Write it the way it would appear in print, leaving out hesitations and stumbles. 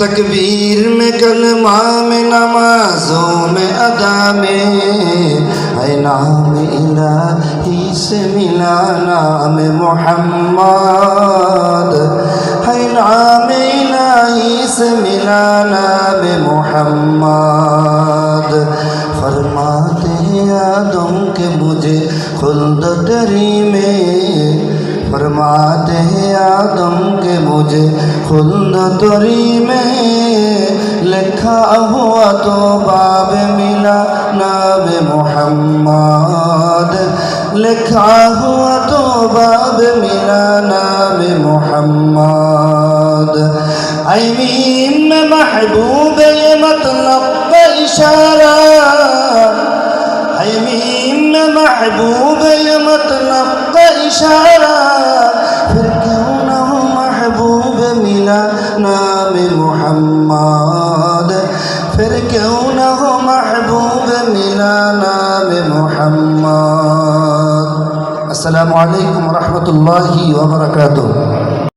तकबीर में कलमा में नमाजों में अदा में है नाम इलाही से मिला नाम मोहम्मद है नाम इलाही से मिला नाम मोहम्मद फरमाते हैं आदम के मुझे खुल्द दरी में फरमाते हैं आदम के मुझे खुल्द दरी में लिखा हुआ तो बाब मिला नाम मोहम्मद लिखा हुआ तो बाब मिला नाम मोहम्मद आईमीन में महबूब ये मतलब का इशारा आईमीन में महबूब ये मतलब का इशारा फिर क्यों ना हो महबूब मिला नाम मोहम्मद फिर क्यों ना हो महबूब मिला नाम मोहम्मद। अस्सलामु अलैकुम व रहमतुल्लाहि व बरकातुहू।